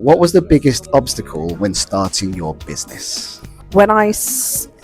what was the biggest obstacle when starting your business? When I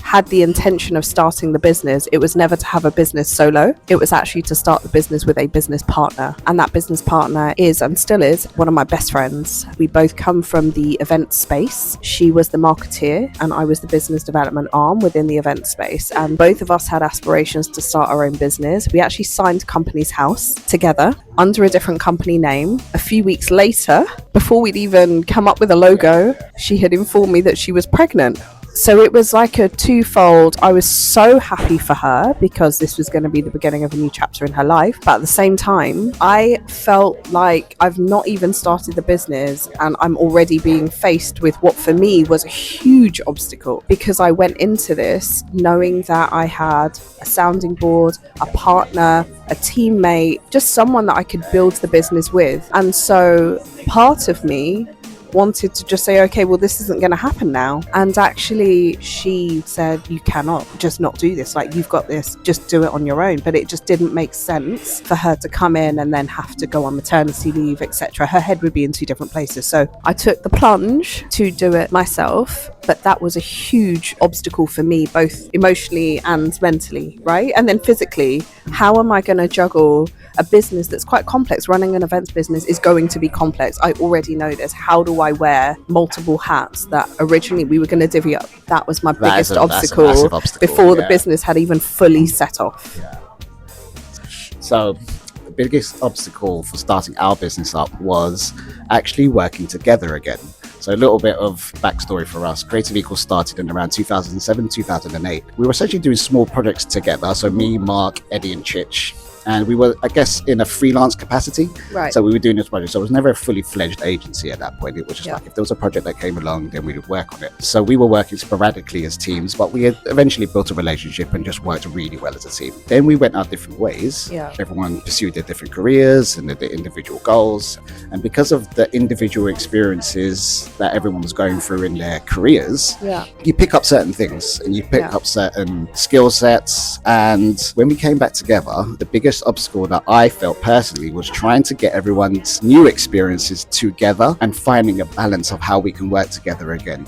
had the intention of starting the business, it was never to have a business solo. It was actually to start the business with a business partner. And that business partner is, and still is, one of my best friends. We both come from the event space. She was the marketeer and I was the business development arm within the event space. And both of us had aspirations to start our own business. We actually signed Companies House together under a different company name. A few weeks later, before we'd even come up with a logo, she had informed me that she was pregnant. So it was like a twofold. I was so happy for her because this was going to be the beginning of a new chapter in her life. But at the same time, I felt like I've not even started the business and I'm already being faced with what for me was a huge obstacle, because I went into this knowing that I had a sounding board, a partner, a teammate, just someone that I could build the business with. And so part of me wanted to just say, okay, well, this isn't going to happen now. And actually she said, you cannot just not do this. Like, you've got this, just do it on your own. But it just didn't make sense for her to come in and then have to go on maternity leave, etc. Her head would be in two different places. So I took the plunge to do it myself. But that was a huge obstacle for me, both emotionally and mentally, right? And then physically, how am I going to juggle a business that's quite complex? Running an events business is going to be complex. I already know this. How do I wear multiple hats that originally we were going to divvy up? That was my biggest obstacle before the business had even fully set off. Yeah. So the biggest obstacle for starting our business up was actually working together again. So a little bit of backstory for us. Creative Equals started in around 2007, 2008. We were essentially doing small projects together. So me, Mark, Eddie and Chich. And we were, I guess, in a freelance capacity. Right. So we were doing this project. So it was never a fully fledged agency at that point. It was just like, if there was a project that came along, then we would work on it. So we were working sporadically as teams, but we had eventually built a relationship and just worked really well as a team. Then we went our different ways. Yeah. Everyone pursued their different careers and their individual goals. And because of the individual experiences that everyone was going through in their careers, you pick up certain things and you pick up certain skill sets. And when we came back together, the biggest obstacle that I felt personally was trying to get everyone's new experiences together and finding a balance of how we can work together again.